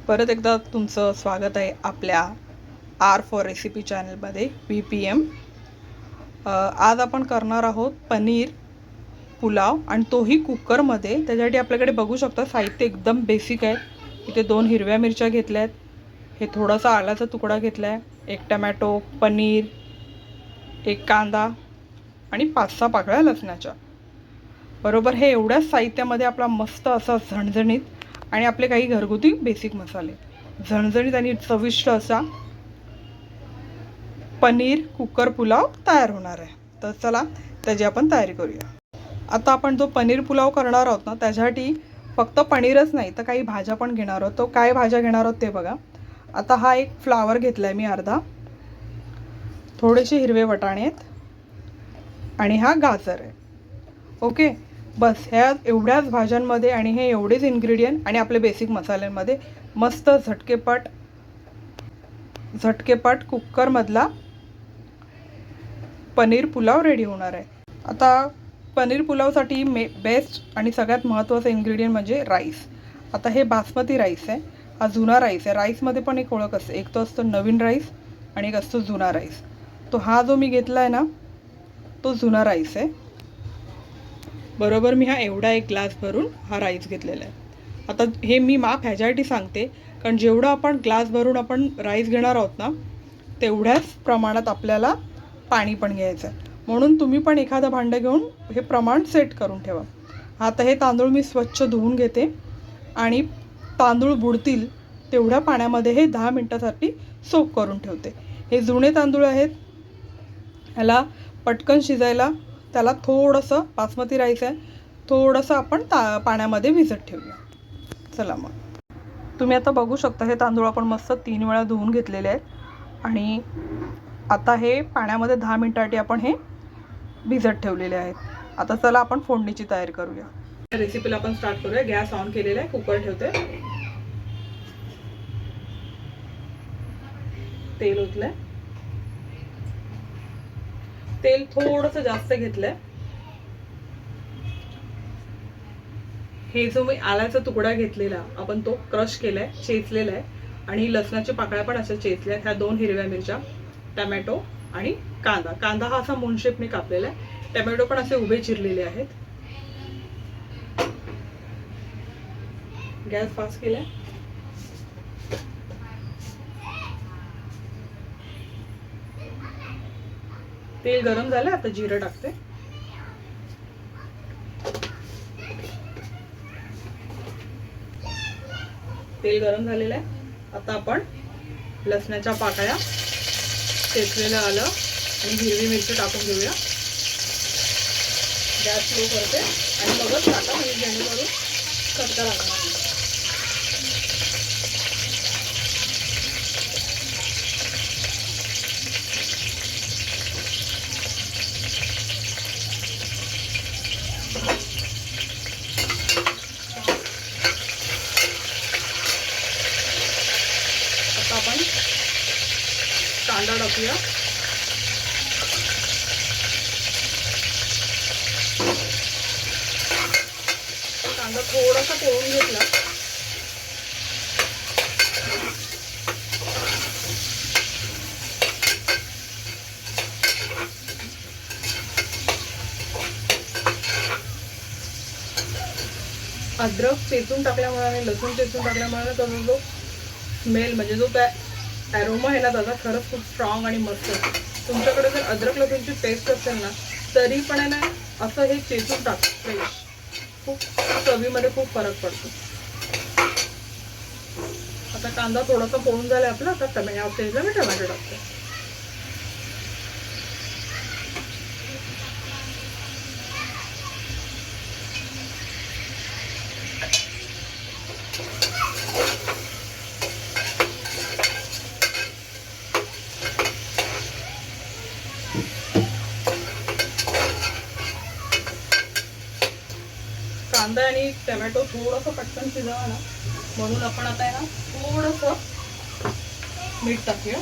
परत एकदा तुमचं स्वागत आहे आपल्या आर फॉर रेसिपी चॅनलमध्ये VPM। आज आपण करणार आहोत पनीर पुलाव आणि तोही कुकरमध्ये। त्यासाठी आपल्याकडे बघू शकता साहित्य एकदम बेसिक आहे। इथे 2 हिरव्या मिरच्या घेतल्या आहेत, हे थोडासा आल्याचा तुकडा घेतला आहे, 1 टोमॅटो, पनीर, 1 कांदा आणि 5-6 पाकळ्या लसणाच्या। बरोबर हे एवढ्याच साहित्यामध्ये आपला मस्त असा झणझणीत आणि आपले काही घरगुती बेसिक मसाले, झणझणीत आणि चविष्ट असा पनीर कुकर पुलाव तयार होणार आहे। तर चला त्याची आपण तयारी करूया। आता आपण जो पनीर पुलाव करणार आहोत ना, त्यासाठी फक्त पनीरच नाही तर काही भाज्या पण घेणार आहोत। तो काय भाज्या घेणार आहोत ते बघा। आता हा एक फ्लावर घेतलाय मी अर्धा, थोडेसे हिरवे वाटाणे आहेत आणि हा गाजर आहे। ओके, बस ह्या एवढ्याच भाज्यांमध्ये आणि हे एवढेच इन्ग्रेडियंट आणि आपले बेसिक मसाल्यांमध्ये मस्त झटकेपट कुकरमधला पनीर पुलाव रेडी होणार आहे। आता पनीर पुलावसाठी बेस्ट आणि सगळ्यात महत्त्वाचं इन्ग्रेडियंट म्हणजे राईस। आता हे बासमती राईस आहे, हा जुना राईस आहे। राईसमध्ये पण एक ओळख असते, एक तो असतो नवीन राईस आणि एक असतो जुना राईस। तो हा जो मी घेतला आहे ना, तो जुना राईस आहे। बरोबर मी हा एवढा 1 ग्लास भरून हा राईस घेतलेला आहे। आता हे मी माप ह्याच्यासाठी सांगते कारण जेवढा आपण ग्लास भरून आपण राईस घेणार आहोत ना, तेवढ्याच प्रमाणात आपल्याला पाणी पण घ्यायचं आहे। म्हणून तुम्ही पण एखादं भांडं घेऊन हे प्रमाण सेट करून ठेवा। आता हे तांदूळ मी स्वच्छ धुवून घेते आणि तांदूळ बुडतील तेवढ्या पाण्यामध्ये हे 10 मिनिटासाठी सोक करून ठेवते। हे जुने तांदूळ आहेत, ह्याला पटकन शिजायला त्याला थोडंसं, बासमती राईस आहे, थोडंसं आपण पाण्यामध्ये भिजत ठेवूया। चला मग तुम्ही आता बघू शकता हे तांदूळ आपण मस्त 3 वेळा धुवून घेतलेले आहेत आणि आता हे पाण्यामध्ये 10 मिनिटांसाठी आपण हे भिजत ठेवलेले आहेत। आता चला आपण फोडणीची तयारी करूया। रेसिपीला आपण स्टार्ट करूया। गॅस ऑन केलेला आहे, कुकर ठेवते, तेल ओतलंय, तेल थोडंसं जास्त घेतलंय। हे जो मी आल्याचा तुकडा घेतलेला आपण तो क्रश केलाय, चेचलेला आहे आणि लसणाच्या पाकळ्या पण अशा चेचल्या। ह्या 2 हिरव्या मिरच्या, टोमॅटो आणि कांदा। कांदा हा असा मून शेपने कापलेला आहे, टोमॅटो पण असे उभे चिरलेले आहेत। गॅस फास्ट केलाय, तेल गरम झालं, आता जिरं टाकते। तेल गरम झालेलं आहे, आता आपण लसणाच्या पाकळ्या, चेचलेलं आलं आणि हिरवी मिरची टाकून घेऊया। गॅस स्लो करते आणि मगच टाका, म्हणजे जेणेकरून करता लागणार नाही। आता आपण कांदा टाकूया। कांदा थोडासा तळून घेतला, अद्रक चेचून टाकल्यामुळे आणि लसूण चेचून टाकल्यामुळे त्याचा जो स्मेल, म्हणजे जो काय ॲरोमा आहे ना, त्याचा खरंच खूप स्ट्रॉंग आणि मस्त आहे। तुमच्याकडे जर अद्रक लसूणची पेस्ट असेल ना, तरी पण आहे ना असं हे चेचून टाक, फ्रेश, खूप चवीमध्ये खूप फरक पडतो। आता कांदा थोडासा पोळून झाला आपला, आता टोमॅटो स्टेजला मी टोमॅटो टाकते। कांदा आणि टोमॅटो थोडंसं पटकन शिजावा ना, म्हणून आपण आता आहे ना थोडंसं मीठ टाकूया।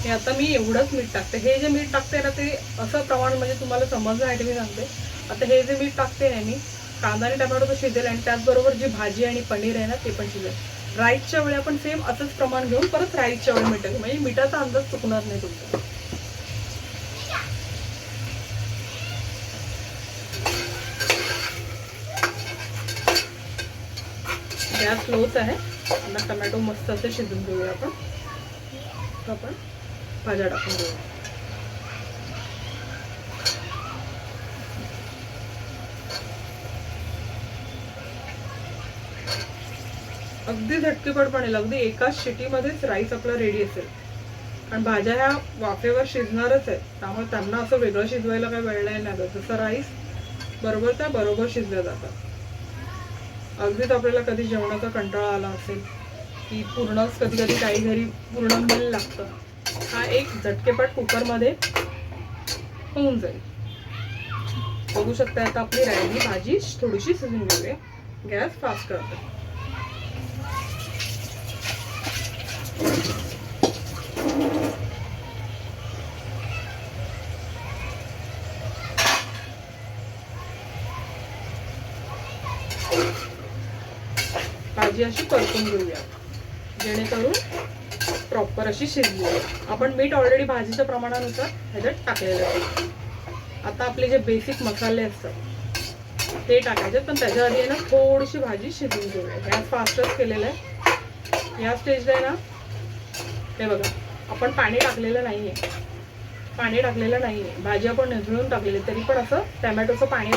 हे आता मी एवढंच मीठ टाकते। हे जे मीठ टाकते ना, ते असं प्रमाण म्हणजे तुम्हाला समजण्यासाठी मी सांगते। आता हे जे मीठ टाकते ना मी, कांदा आणि टोमॅटो तर शिजेल आणि त्याचबरोबर जी भाजी आणि पनीर आहे ना ते पण शिजेल. राईसच्या वेळी आपण सेम असंच प्रमाण घेऊन परत राईसच्या वेळी मीठ म्हणजे मिठाचा अंदाज चुकणार नाही तुमचा. गॅस स्लोच आहे. आता टोमॅटो मस्त असे शिजून घेऊया आपण. आपण भाज्या टाकून घेऊया. अगदी झटकेपटपणे अगदी एकाच शिटीमध्येच राईस आपला रेडी असेल. कारण भाज्या ह्या वाफेवर शिजणारच आहेत, त्यामुळे त्यांना असं वेगळं शिजवायला काही वेळ नाही लागत. जसं राईस बरोबर त्या बरोबर शिजल्या जातात. अगदीच आपल्याला कधी जेवणाचा कंटाळा आला असेल की पूर्णच कधी कधी काही घरी पूर्ण मिल लागतं, हा एक झटकेपट कुकरमध्ये होऊन जाईल. बघू शकता आता आपली राहिली भाजी थोडीशी शिजून घेऊया. गॅस फास्ट करते. भाजी अशी परतून घेऊया जेणेकरून प्रॉपर अशी शिजली. आपण मीठ ऑलरेडी भाजीच्या प्रमाणानुसार ह्याच्यात टाकलेलं आहे. आता आपले जे बेसिक मसाले असतात ते टाकायचे, पण त्याच्या आधी आहे ना थोडीशी भाजी शिजवून घेऊया. गॅस फास्टच केलेला आहे. या स्टेजला आहे ना हे बघा, आपण पाणी टाकलेलं नाहीये. भाजी आपण निथळून टाकलेली, तरी पण असं टोमॅटोचं पाणी.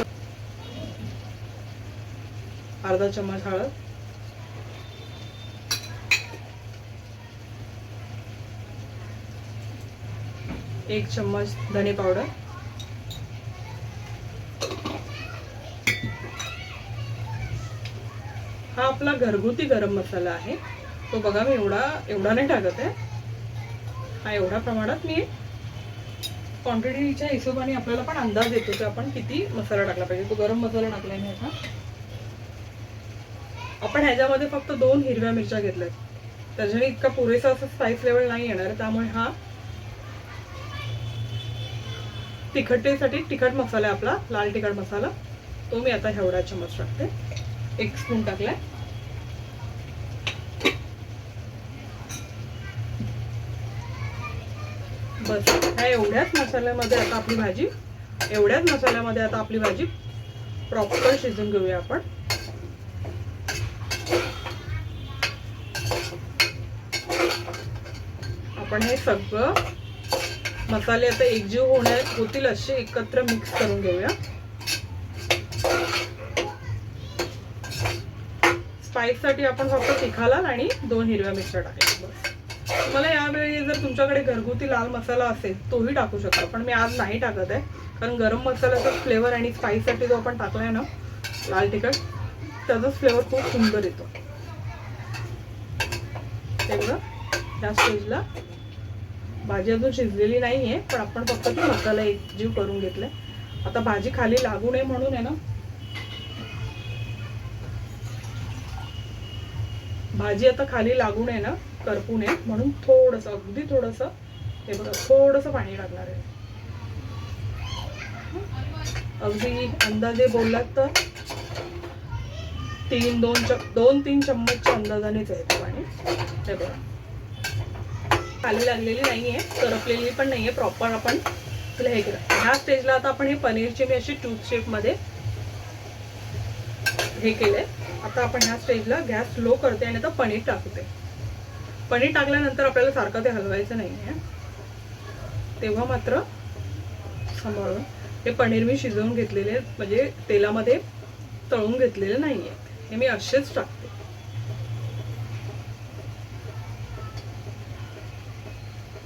अर्धा चम्मच हळद, एक चम्मच धने पावडर, हा आपला घरगुती गरम मसाला आहे. तो बघा मी एवढा नाही टाकत आहे. हा एवढ्या प्रमाणात मी क्वांटिटीच्या हिशोबाने आपल्याला पण अंदाज येतो की आपण किती मसाला टाकला पाहिजे. तो गरम मसाला टाकलाय मी आता. आपण ह्याच्यामध्ये फक्त 2 हिरव्या मिरच्या घेतल्यात, त्याच्याने इतका पुरेसा असं स्पाइस लेवल नाही येणार. त्यामुळे हा तिखटेसाठी तिखट मसाला आहे आपला, लाल तिखट मसाला. तो मी आता एवढा चम्मच टाकते. 1 स्पून टाकलाय. बस ह्या एवढ्याच मसाल्यामध्ये आता आपली भाजी प्रॉपर शिजून घेऊया आपण. आपण हे सगळं मसाले आता एकजीव होतील असे एकत्र मिक्स करून घेऊया. स्पाइस साठी आपण फक्त तिखा लाल आणि 2 हिरव्या मिरच्या टाकायच्या. बस. मला यावेळी जर तुमच्याकडे घरगुती लाल मसाला असेल तोही टाकू शकता, पण मी आज नाही टाकत आहे. कारण गरम मसाल्याचा फ्लेवर आणि स्पाइस साठी जो आपण टाकलाय ना लाल तिखट, त्याचा फ्लेवर खूप सुंदर येतो. तेवढं या स्टेजला भाजी अजून शिजलेली नाहीये, पण आपण फक्त ती मसाला एकजीव करून घेतलाय. आता भाजी खाली लागू नये म्हणून आहे ना, भाजी आता खाली लागू नये ना, करपू नये म्हणून थोडंसं, अगदी थोडंसं, हे बघा थोडंसं पाणी टाकणार आहे. अगदी अंदाजे बोललात तर 2-3 चम्मचच्या अंदाजानेच आहे ते पाणी. हे बघा खाली लागलेली नाहीये, करपलेली पण नाहीये, प्रॉपर आपण तिला हे केलं. ह्या स्टेजला आता आपण हे पनीरची मी अशी ट्यूब शेप मध्ये हे केलंय. आता आपण ह्या स्टेजला गॅस स्लो करते आणि आता पनीर टाकते. पनीर टाकल्यानंतर आपल्याला सारखं ते हलवायचं नाहीये, तेव्हा मात्र सांभाळून. हे पनीर मी शिजवून घेतलेले, म्हणजे तेलामध्ये तळून घेतलेले नाहीये, हे मी असेच टाकते.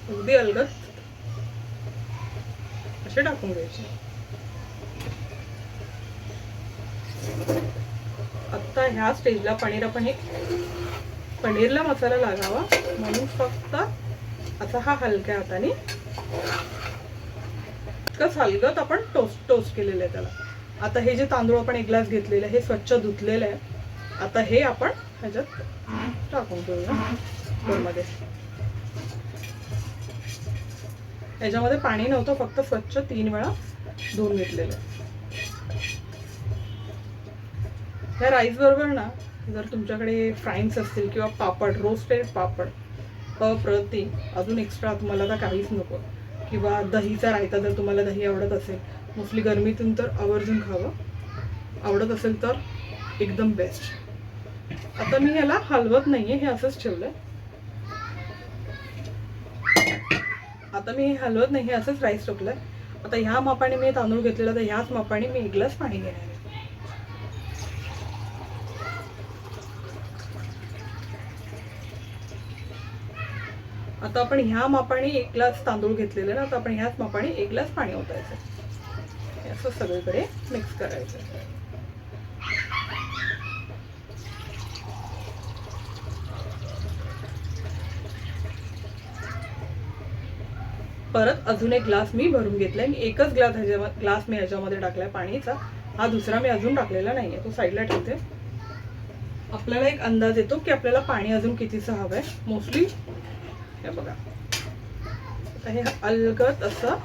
अगदी अलगद असे टाकून घ्यायचे. आता ह्या स्टेजला पनीर आपण हे पनीरला मसाला लागावा म्हणून फक्त असा हा हलक्या हाताने इतकंच हलगत आपण टोस्ट केलेलं आहे त्याला. आता हे जे तांदूळ आपण 1 ग्लास घेतलेलं आहे हे स्वच्छ धुतलेलं आहे. आता हे आपण ह्याच्यात टाकून घेऊया बोलमध्ये. याच्यामध्ये पाणी नव्हतं, फक्त स्वच्छ 3 वेळा धुवून घेतलेलं. ह्या राईसबरोबर ना जर तुमच्याकडे फ्राईंग्स असतील किंवा पापड, रोस्टेड पापड, अप्रतिम. अजून एक्स्ट्रा तुम्हाला तर काहीच नको. किंवा दहीचा रायता, जर तुम्हाला दही आवडत असेल, मोस्टली गरमीतून तर आवर्जून खावं, आवडत असेल तर एकदम बेस्ट. आता मी ह्याला हलवत नाही आहे, हे असंच ठेवलं आहे. आता मी हलवत नाही, हे असंच राईस टाकलं आहे. आता ह्या मापाने मी तांदूळ घेतलेला, तर ह्याच मापाने मी 1 ग्लास पाणी घेणार आहे. आता आपण ह्या मापाने 1 ग्लास तांदूळ घेतलेले ना, आता आपण ह्याच मापाने 1 ग्लास पाणी ओतायचं. असं सगळीकडे मिक्स करायचं. परत अजून 1 ग्लास मी भरून घेतलाय. मी एकच ग्लास मी ह्याच्यामध्ये टाकलाय पाणीचा. हा दुसरा मी अजून टाकलेला नाहीये, तो साईडला ठेवते. आपल्याला एक अंदाज येतो की आपल्याला पाणी अजून कितीचं हवंय. मोस्टली हे बघा, आता हे अलगद असं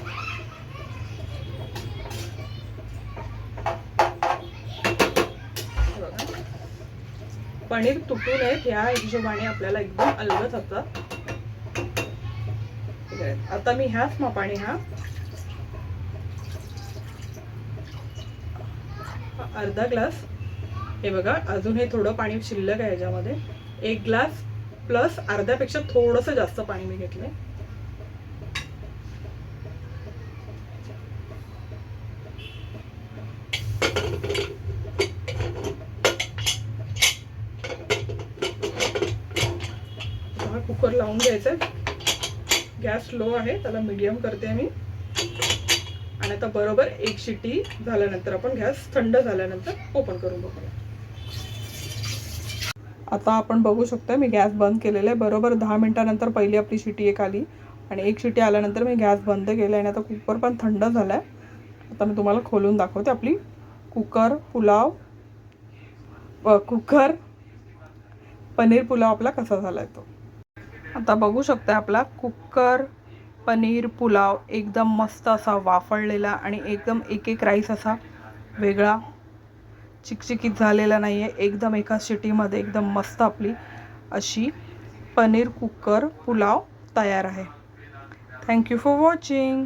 पनीर तुटू नयेत ह्या हिशोबाने आपल्याला एकदम अलगद होतं. आता मी ह्याच मापाने अर्धा ग्लास, हे बघा अजून हे थोडं पाणी शिल्लक आहे ह्याच्यामध्ये. 1 ग्लास प्लस अर्ध्यापेक्षा थोडंसं जास्त पाणी मी घेतलंय. कुकर लावून घ्यायचा आहे. गॅस लो आहे, त्याला मीडियम करते मी. आणि आता बरोबर 1 शिटी झाल्यानंतर आपण गॅस थंड झाल्यानंतर ओपन करून बघूया. आता आपण बघू शकता मी गॅस बंद केलेला आहे. बरोबर 10 मिनिटानंतर पहिली आपली शिटी एक आली आणि 1 शिटी आल्यानंतर मी गॅस बंद केला आणि आता कुकर पण थंड झाला आहे. आता मी तुम्हाला खोलून दाखवते आपली कुकर पनीर पुलाव आपला कसा झाला आहे तो. आता बघू शकता आपला कुकर पनीर पुलाव एकदम मस्त असा वाफळलेला आणि एकदम एक राईस असा वेगळा चिकचिकीत झालेला नाही आहे. एकदम एका शिटीमध्ये एकदम मस्त आपली अशी पनीर कुकर पुलाव तयार आहे. Thank you for watching.